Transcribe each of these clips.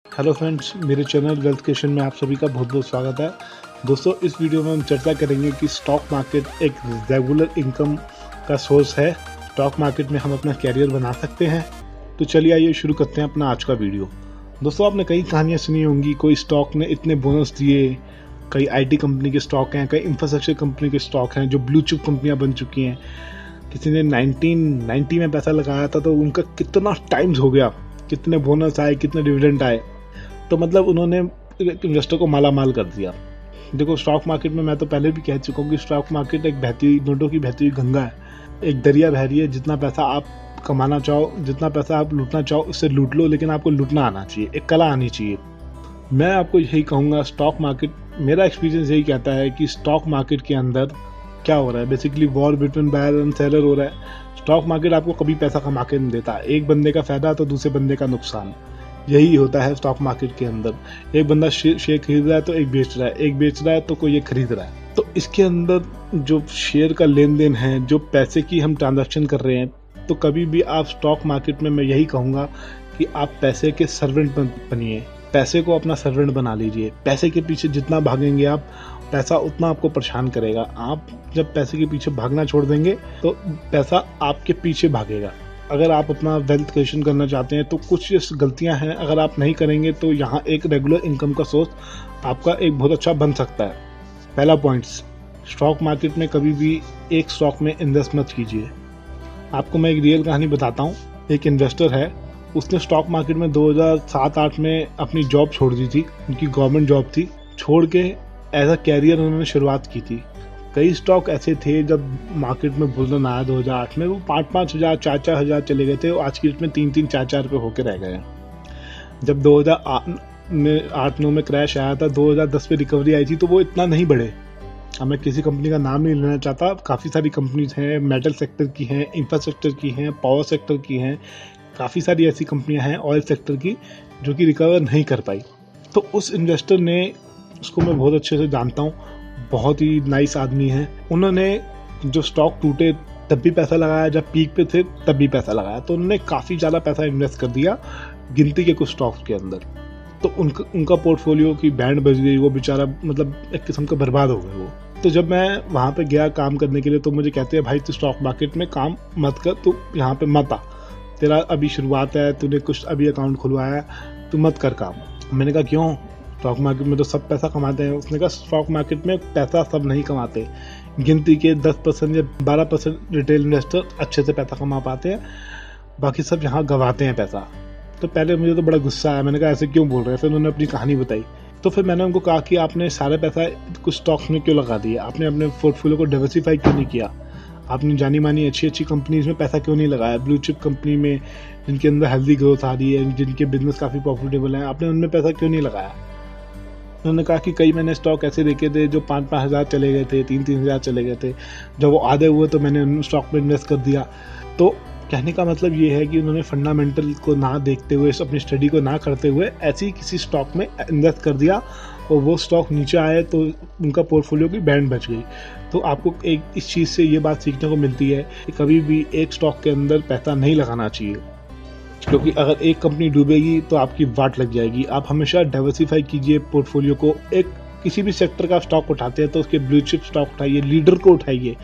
Hello friends, मेरे channel wealth creation में आप सभी का बहुत बहुत स्वागत है। दोस्तों, इस वीडियो में हम चर्चा करेंगे कि स्टॉक मार्केट एक रेगुलर इनकम का सोर्स है। स्टॉक मार्केट में हम अपना कैरियर बना सकते हैं। तो चलिए आइए शुरू करते हैं अपना आज का वीडियो। दोस्तों, आपने कई कहानियाँ सुनी होंगी। कोई स्टॉक ने इतने बोनस दिए, कई IT कंपनी के स्टॉक हैं, कई इंफ्रास्ट्रक्चर कंपनी के स्टॉक हैं जो ब्लू चिप कंपनियाँ बन चुकी हैं। किसी ने 1990 में पैसा लगाया था तो उनका कितना टाइम्स हो गया, कितने बोनस आए, कितने डिविडेंड आए। तो मतलब उन्होंने इन्वेस्टर को माला माल कर दिया। देखो, स्टॉक मार्केट में मैं तो पहले भी कह चुका हूँ कि स्टॉक मार्केट एक बहती नोटों की बहती हुई गंगा है। एक दरिया बह रही है। जितना पैसा आप कमाना चाहो, जितना पैसा आप लूटना चाहो, उससे लूट लो, लेकिन आपको लूटना आना चाहिए, एक कला आनी चाहिए। मैं आपको यही कहूँगा, स्टॉक मार्केट, मेरा एक्सपीरियंस यही कहता है कि स्टॉक मार्केट के अंदर क्या हो रहा है, basically war between buyer and seller हो रहा है। स्टॉक मार्केट आपको कभी पैसा कमा के नहीं देता। एक बंदे का फायदा तो दूसरे बंदे का नुकसान, यही होता है स्टॉक मार्केट के अंदर। एक बंदा शेयर खरीद रहा है तो एक बेच रहा है, एक बेच रहा है तो कोई ये खरीद रहा है। तो इसके अंदर जो शेयर का लेन देन है, जो पैसे की हम ट्रांजैक्शन कर रहे हैं, तो कभी भी आप स्टॉक मार्केट में, मैं यही कहूँगा कि आप पैसे के सर्वेंट बनिए। पैसे को अपना सर्वेंट बना लीजिए। पैसे के पीछे जितना भागेंगे आप, पैसा उतना आपको परेशान करेगा। आप जब पैसे के पीछे भागना छोड़ देंगे तो पैसा आपके पीछे भागेगा। अगर आप अपना वेल्थ क्रिएशन करना चाहते हैं तो कुछ गलतियां हैं, अगर आप नहीं करेंगे तो यहाँ एक रेगुलर इनकम का सोर्स आपका एक बहुत अच्छा बन सकता है। पहला पॉइंट्स, स्टॉक मार्केट में कभी भी एक स्टॉक में इन्वेस्ट मत कीजिए। आपको मैं एक रियल कहानी बताता हूँ। एक इन्वेस्टर है, उसने स्टॉक मार्केट में 2007-8 में अपनी जॉब छोड़ दी थी। उनकी गवर्नमेंट जॉब थी, छोड़ के एज अ कैरियर उन्होंने शुरुआत की थी। कई स्टॉक ऐसे थे, जब मार्केट में बुलरन आया 2008 में, वो 5-5 हज़ार 4-4 हज़ार चले गए थे। आज की डेट में 3-3 4-4 रुपये होके रह गए हैं। जब 2008-9 में क्रैश आया था, 2010 में रिकवरी आई थी, तो वो इतना नहीं बढ़े। अब मैं किसी कंपनी का नाम नहीं लेना चाहता। काफ़ी सारी कंपनीज हैं, मेटल सेक्टर की हैं, इंफ्रास्ट्रक्चर की हैं, पावर सेक्टर की हैं, काफ़ी सारी ऐसी कंपनियां हैं ऑयल सेक्टर की जो कि रिकवर नहीं कर पाई। तो उस इन्वेस्टर ने, उसको मैं बहुत अच्छे से जानता हूँ, बहुत ही नाइस आदमी है। उन्होंने जो स्टॉक टूटे तब भी पैसा लगाया, जब पीक पे थे तब भी पैसा लगाया। तो उन्होंने काफ़ी ज़्यादा पैसा इन्वेस्ट कर दिया गिनती के कुछ स्टॉक्स के अंदर। तो उनका पोर्टफोलियो की बैंड बज गई। वो बेचारा मतलब एक किस्म का बर्बाद हो गए वो। तो जब मैं वहाँ पे गया काम करने के लिए, तो मुझे कहते हैं, भाई तू स्टॉक मार्केट में काम मत कर, तू यहाँ पे मत आ, तेरा अभी शुरुआत है, तूने कुछ अभी अकाउंट खुलवाया है, तू मत कर काम। मैंने कहा क्यों? स्टॉक मार्केट में तो सब पैसा कमाते हैं। उसने कहा स्टॉक मार्केट में पैसा सब नहीं कमाते, गिनती के 10% या 12% रिटेल इन्वेस्टर अच्छे से पैसा कमा पाते हैं, बाकी सब यहाँ गंवाते हैं पैसा। तो पहले मुझे तो बड़ा गुस्सा आया। मैंने कहा ऐसे क्यों बोल रहे हैं? फिर उन्होंने अपनी कहानी बताई। तो फिर मैंने उनको कहा कि आपने सारे पैसा कुछ स्टॉक्स में क्यों लगा दिया? आपने अपने पोर्टफोलियो को डाइवर्सिफाई क्यों नहीं किया? आपने जानी मानी अच्छी अच्छी कंपनीज में पैसा क्यों नहीं लगाया? ब्लू चिप कंपनी में, जिनके अंदर हेल्दी ग्रोथ आ रही है, जिनके बिजनेस काफ़ी प्रॉफिटेबल है, आपने उनमें पैसा क्यों नहीं लगाया? उन्होंने कहा कि कई मैंने स्टॉक ऐसे देखे थे जो 5-5 हज़ार चले गए थे, 3-3 हज़ार चले गए थे। जब वो आधे हुए तो मैंने उन स्टॉक में इन्वेस्ट कर दिया। तो कहने का मतलब ये है कि उन्होंने फंडामेंटल को ना देखते हुए, अपनी स्टडी को ना करते हुए, ऐसे ही किसी स्टॉक में इन्वेस्ट कर दिया और वो स्टॉक नीचे आए तो उनका पोर्टफोलियो की बैंड बच गई। तो आपको एक इस चीज़ से ये बात सीखने को मिलती है कि कभी भी एक स्टॉक के अंदर पैसा नहीं लगाना चाहिए, क्योंकि अगर एक कंपनी डूबेगी तो आपकी वाट लग जाएगी। आप हमेशा डाइवर्सिफाई कीजिए पोर्टफोलियो को। एक किसी भी सेक्टर का स्टॉक उठाते हैं तो उसके ब्लू चिप स्टॉक उठाइए, लीडर को उठाइए,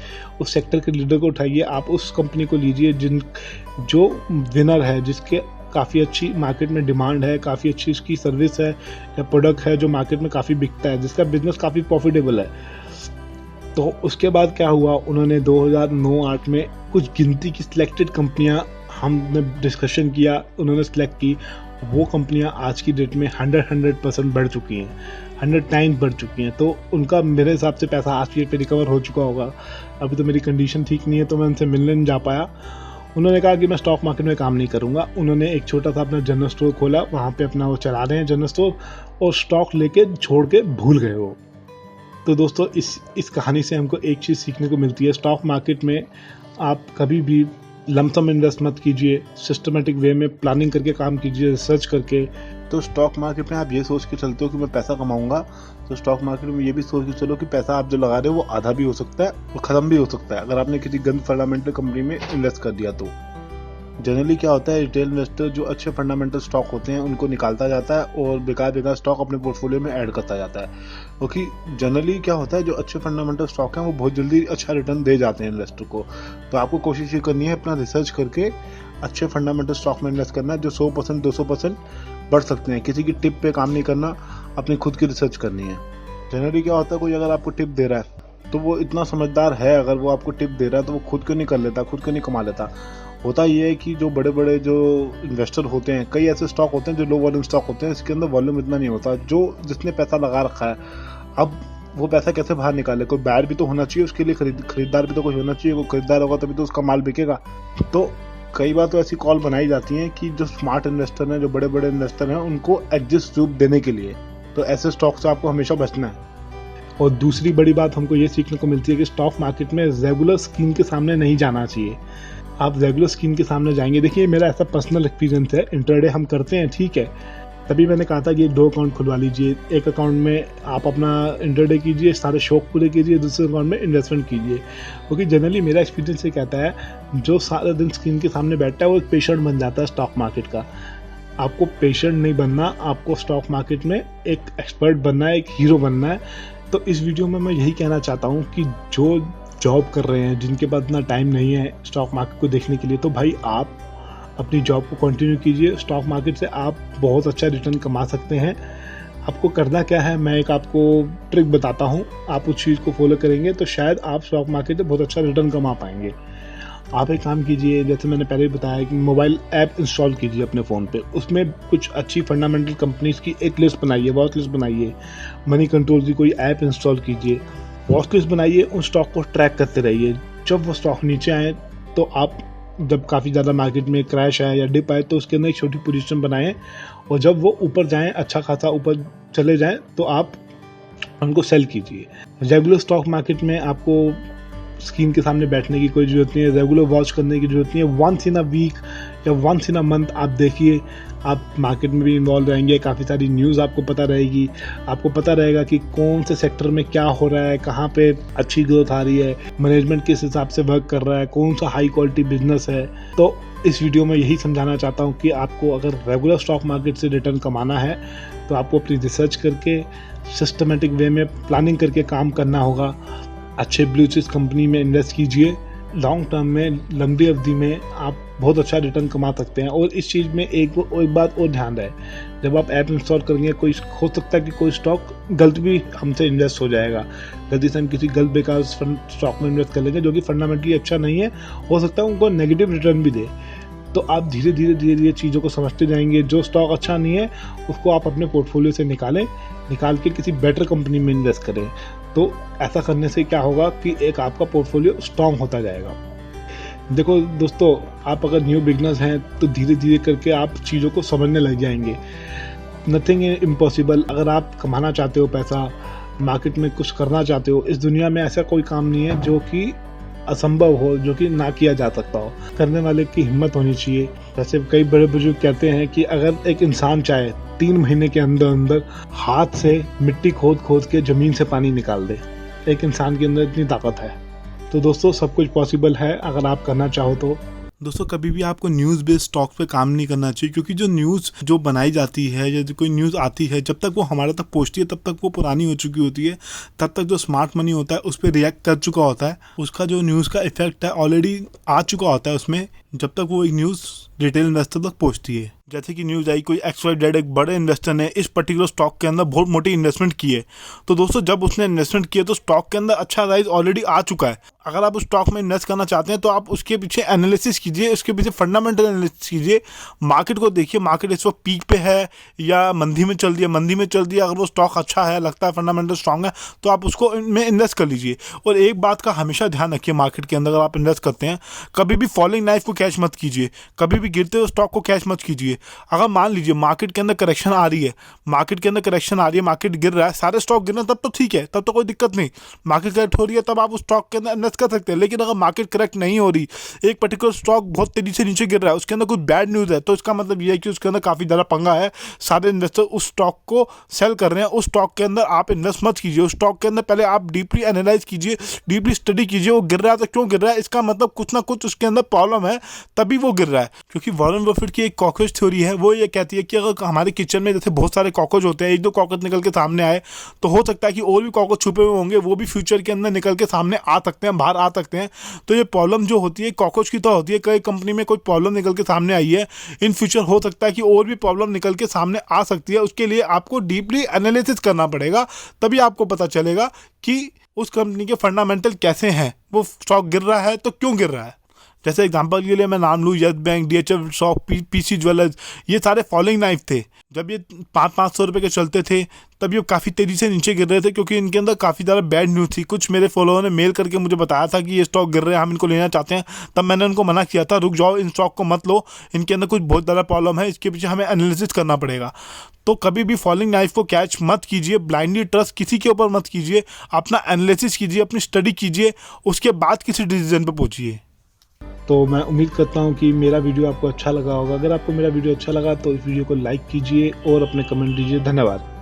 उस सेक्टर के लीडर को उठाइए। आप उस कंपनी को लीजिए जो विनर है, जिसके काफ़ी अच्छी मार्केट में डिमांड है, काफ़ी अच्छी उसकी सर्विस है या प्रोडक्ट है जो मार्केट में काफ़ी बिकता है, जिसका बिजनेस काफ़ी प्रॉफिटेबल है। तो उसके बाद क्या हुआ, उन्होंने 2009-8 में कुछ गिनती की सिलेक्टेड कंपनियां, हमने डिस्कशन किया, उन्होंने सिलेक्ट की। वो कंपनियां आज की डेट में 100% बढ़ चुकी हैं, 100 टाइम्स बढ़ चुकी हैं। तो उनका मेरे हिसाब से पैसा आज की डेट पे रिकवर हो चुका होगा। अभी तो मेरी कंडीशन ठीक नहीं है तो मैं उनसे मिलने नहीं जा पाया। उन्होंने कहा कि मैं स्टॉक मार्केट में काम नहीं करूंगा। उन्होंने एक छोटा सा अपना जनरल स्टोर खोला, वहाँ पे अपना वो चला रहे हैं जनरल स्टोर, और स्टॉक लेके छोड़ के भूल गए वो। तो दोस्तों, इस कहानी से हमको एक चीज़ सीखने को मिलती है, स्टॉक मार्केट में आप कभी भी लमसम इन्वेस्ट मत कीजिए। सिस्टमेटिक वे में प्लानिंग करके काम कीजिए, रिसर्च करके। तो स्टॉक मार्केट में आप ये सोच के चलते हो कि मैं पैसा कमाऊंगा, तो स्टॉक मार्केट में ये भी सोच के चलो कि पैसा आप जो लगा रहे हो वो आधा भी हो सकता है और ख़त्म भी हो सकता है अगर आपने किसी गंद फंडामेंटल कंपनी में इन्वेस्ट कर दिया तो। जनरली क्या होता है, रिटेल इन्वेस्टर जो अच्छे फंडामेंटल स्टॉक होते हैं उनको निकालता जाता है और बेकार स्टॉक अपने पोर्टफोलियो में ऐड करता जाता है, क्योंकि जनरली क्या होता है जो अच्छे फंडामेंटल स्टॉक हैं वो बहुत जल्दी अच्छा रिटर्न दे जाते हैं इन्वेस्टर को। तो आपको कोशिश ये करनी है अपना रिसर्च करके अच्छे फंडामेंटल स्टॉक में इन्वेस्ट करना है जो 100% 200% बढ़ सकते हैं। किसी की टिप पे काम नहीं करना, अपनी खुद की रिसर्च करनी है। जनरली क्या होता है, कोई अगर आपको टिप दे रहा है तो वो इतना समझदार है, अगर वो आपको टिप दे रहा है तो वो खुद क्यों नहीं कर लेता, खुद क्यों नहीं कमा लेता। होता ये है कि जो बड़े बड़े जो इन्वेस्टर होते हैं, कई ऐसे स्टॉक होते हैं जो लो वॉल्यूम स्टॉक होते हैं, इसके अंदर वॉल्यूम इतना नहीं होता। जो जिसने पैसा लगा रखा है, अब वो पैसा कैसे बाहर निकाले, कोई बायर भी तो होना चाहिए उसके लिए, खरीदार भी तो कोई होना चाहिए। कोई खरीदार होगा तभी तो उसका माल बिकेगा। तो कई बार तो ऐसी कॉल बनाई जाती हैं कि जो स्मार्ट इन्वेस्टर हैं, जो बड़े बड़े इन्वेस्टर हैं, उनको एग्जिट रूप देने के लिए। तो ऐसे स्टॉक से आपको हमेशा बचना है। और दूसरी बड़ी बात हमको ये सीखने को मिलती है कि स्टॉक मार्केट में रेगुलर स्क्रीन के सामने नहीं जाना चाहिए। आप रेगुलर स्क्रीन के सामने जाएंगे, देखिए मेरा ऐसा पर्सनल एक्सपीरियंस है, इंटरडे हम करते हैं, ठीक है, तभी मैंने कहा था कि 2 अकाउंट खुलवा लीजिए। एक अकाउंट में आप अपना इंटरडे कीजिए, सारे शौक पूरे कीजिए, दूसरे अकाउंट में इन्वेस्टमेंट कीजिए। क्योंकि जनरली मेरा एक्सपीरियंस ये कहता है, जो सारा दिन स्क्रीन के सामने बैठता है वो एक पेशेंट बन जाता है स्टॉक मार्केट का। आपको पेशेंट नहीं बनना, आपको स्टॉक मार्केट में एक एक्सपर्ट बनना है, एक हीरो बनना है। तो इस वीडियो में मैं यही कहना चाहता हूँ कि जो जॉब कर रहे हैं, जिनके पास इतना टाइम नहीं है स्टॉक मार्केट को देखने के लिए, तो भाई आप अपनी जॉब को कंटिन्यू कीजिए। स्टॉक मार्केट से आप बहुत अच्छा रिटर्न कमा सकते हैं। आपको करना क्या है, मैं एक आपको ट्रिक बताता हूँ, आप उस चीज़ को फॉलो करेंगे तो शायद आप स्टॉक मार्केट से बहुत अच्छा रिटर्न कमा पाएंगे। आप एक काम कीजिए, जैसे मैंने पहले भी बताया कि मोबाइल ऐप इंस्टॉल कीजिए अपने फ़ोन पे, उसमें कुछ अच्छी फंडामेंटल कंपनीज की एक लिस्ट बनाइए, वॉच लिस्ट बनाइए। मनी कंट्रोल की कोई ऐप इंस्टॉल कीजिए, वॉच लिस्ट बनाइए, उन स्टॉक को ट्रैक करते रहिए। जब वो स्टॉक नीचे आए तो आप, जब काफ़ी ज़्यादा मार्केट में क्रैश आए या डिप आए तो उसके अंदर एक छोटी पोजीशन बनाएं, और जब वो ऊपर जाएं, अच्छा खासा ऊपर चले जाएं, तो आप उनको सेल कीजिए। रेगुलर स्टॉक मार्केट में आपको स्क्रीन के सामने बैठने की कोई ज़रूरत नहीं है, रेगुलर वॉच करने की ज़रूरत नहीं है। वंस इन अ वीक या वंस इन अ मंथ आप देखिए, आप मार्केट में भी इन्वॉल्व रहेंगे, काफ़ी सारी न्यूज़ आपको पता रहेगी, आपको पता रहेगा कि कौन से सेक्टर में क्या हो रहा है, कहाँ पे अच्छी ग्रोथ आ रही है, मैनेजमेंट किस हिसाब से वर्क कर रहा है, कौन सा हाई क्वालिटी बिजनेस है। तो इस वीडियो में यही समझाना चाहता हूँ कि आपको अगर रेगुलर स्टॉक मार्केट से रिटर्न कमाना है तो आपको अपनी रिसर्च करके, सिस्टमेटिक वे में प्लानिंग करके काम करना होगा। अच्छे ब्लू चिप कंपनी में इन्वेस्ट कीजिए, लॉन्ग टर्म में, लंबी अवधि में आप बहुत अच्छा रिटर्न कमा सकते हैं। और इस चीज़ में एक बात और ध्यान रहे, जब आप ऐप इंस्टॉल करेंगे, कोई हो सकता है कि कोई स्टॉक गलत भी हमसे इन्वेस्ट हो जाएगा, गलती से हम किसी गलत बेकार स्टॉक में इन्वेस्ट कर लेंगे जो कि फंडामेंटली अच्छा नहीं है, हो सकता है उनको नेगेटिव रिटर्न भी दे। तो आप धीरे धीरे चीज़ों को समझते जाएंगे। जो स्टॉक अच्छा नहीं है उसको आप अपने पोर्टफोलियो से निकाल के किसी बेटर कंपनी में इन्वेस्ट करें। तो ऐसा करने से क्या होगा कि एक आपका पोर्टफोलियो स्ट्रॉन्ग होता जाएगा। देखो दोस्तों, आप अगर न्यू बिगनर्स हैं तो धीरे धीरे करके आप चीज़ों को समझने लग जाएंगे। Nothing is impossible. अगर आप कमाना चाहते हो पैसा, मार्केट में कुछ करना चाहते हो, इस दुनिया में ऐसा कोई काम नहीं है जो कि असंभव हो, जो कि ना किया जा सकता हो। करने वाले की हिम्मत होनी चाहिए। जैसे कई बड़े बुजुर्ग कहते हैं कि अगर एक इंसान चाहे 3 महीने के अंदर अंदर हाथ से मिट्टी खोद के ज़मीन से पानी निकाल दे, एक इंसान के अंदर इतनी ताकत है। तो दोस्तों, सब कुछ पॉसिबल है अगर आप करना चाहो तो। दोस्तों, कभी भी आपको न्यूज़ बेस्ड स्टॉक पे काम नहीं करना चाहिए, क्योंकि जो न्यूज़ जो बनाई जाती है या जो कोई न्यूज़ आती है, जब तक वो हमारे तक पहुंचती है तब तक वो पुरानी हो चुकी होती है। तब तक जो स्मार्ट मनी होता है उस पर रिएक्ट कर चुका होता है, उसका जो न्यूज़ का इफेक्ट है ऑलरेडी आ चुका होता है उसमें, जब तक वो एक न्यूज़ रिटेल इन्वेस्टर तक पहुंचती है। जैसे कि न्यूज़ आई, कोई XYZ एक बड़े इन्वेस्टर ने इस पर्टिकुलर स्टॉक के अंदर बहुत मोटी इन्वेस्टमेंट की है। तो दोस्तों, जब उसने इन्वेस्टमेंट किया तो स्टॉक के अंदर अच्छा राइज ऑलरेडी आ चुका है। अगर आप उस स्टॉक में इन्वेस्ट करना चाहते हैं तो आप उसके पीछे एनालिसिस कीजिए, उसके पीछे फंडामेंटल एनालिसिस कीजिए, मार्केट को देखिए, मार्केट इस वक्त पीक पे है या मंदी में चल रही है। अगर वो स्टॉक अच्छा है, लगता है फंडामेंटल स्ट्रांग है, तो आप उसको में इन्वेस्ट कर लीजिए। और एक बात का हमेशा ध्यान रखिए, मार्केट के अंदर अगर आप इन्वेस्ट करते हैं, कभी भी फॉलिंग नाइफ को कैच मत कीजिए, कभी भी गिरते हुए स्टॉक को कैच मत कीजिए। अगर मान लीजिए मार्केट के अंदर करेक्शन आ रही है, मार्केट गिर रहा है, सारे स्टॉक गिर रहे हैं, तब तो ठीक है, तब तो कोई दिक्कत नहीं। मार्केट करेक्ट हो रही है तब आप उस स्टॉक के अंदर इन्वेस्ट कर सकते हैं। लेकिन अगर मार्केट करेक्ट नहीं हो रही, एक पर्टिकुलर स्टॉक बहुत तेजी से नीचे गिर रहा है, उसके अंदर कुछ बैड न्यूज़ है, तो इसका मतलब ये है कि उसके अंदर काफ़ी ज़्यादा पंगा है, सारे इन्वेस्टर उस स्टॉक को सेल कर रहे हैं। उस स्टॉक के अंदर आप इन्वेस्ट मत कीजिए। उस स्टॉक के अंदर पहले आप डीपली एनालाइज कीजिए, डीपली स्टडी कीजिए, वो गिर रहा है तो क्यों गिर रहा है, इसका मतलब कुछ ना कुछ उसके अंदर प्रॉब्लम है, तभी वो गिर रहा है। क्योंकि वॉरेन बफेट की एक कॉकरोच थ्योरी है, वो ये कहती है कि अगर हमारे किचन में जैसे बहुत सारे कॉकरोच होते हैं, एक दो कॉकरोच निकल के सामने आए तो हो सकता है कि और भी कॉकरोच छुपे हुए होंगे, वो भी फ्यूचर के अंदर निकल के सामने आ सकते हैं, बाहर आ सकते हैं। तो ये प्रॉब्लम जो होती है कॉकरोच की तो होती है, कई कंपनी में कोई प्रॉब्लम निकल के सामने आई है, इन फ्यूचर हो सकता है कि और भी प्रॉब्लम निकल के सामने आ सकती है। उसके लिए आपको डीपली एनालिसिस करना पड़ेगा, तभी आपको पता चलेगा कि उस कंपनी के फंडामेंटल कैसे हैं, वो स्टॉक गिर रहा है तो क्यों गिर रहा है। जैसे एग्जांपल के लिए मैं नाम लूँ, yes bank, DHF stock, PC jewellers, ये सारे फॉलोइंग नाइफ थे। जब ये 500 रुपये के चलते थे तब ये काफ़ी तेज़ी से नीचे गिर रहे थे, क्योंकि इनके अंदर काफ़ी ज़्यादा बैड न्यूज़ थी। कुछ मेरे फॉलोअर ने मेल करके मुझे बताया था कि ये स्टॉक गिर रहे हैं, हम इनको लेना चाहते हैं। तब मैंने उनको मना किया था, रुक जाओ, इन स्टॉक को मत लो, इनके अंदर कुछ बहुत ज़्यादा प्रॉब्लम है, इसके पीछे हमें एनालिसिस करना पड़ेगा। तो कभी भी फॉलोइंग नाइफ को कैच मत कीजिए, ब्लाइंडली ट्रस्ट किसी के ऊपर मत कीजिए, अपना एनालिसिस कीजिए, अपनी स्टडी कीजिए, उसके बाद किसी डिसीजन पर पहुँचिए। तो मैं उम्मीद करता हूँ कि मेरा वीडियो आपको अच्छा लगा होगा। अगर आपको मेरा वीडियो अच्छा लगा तो इस वीडियो को लाइक कीजिए और अपने कमेंट दीजिए। धन्यवाद।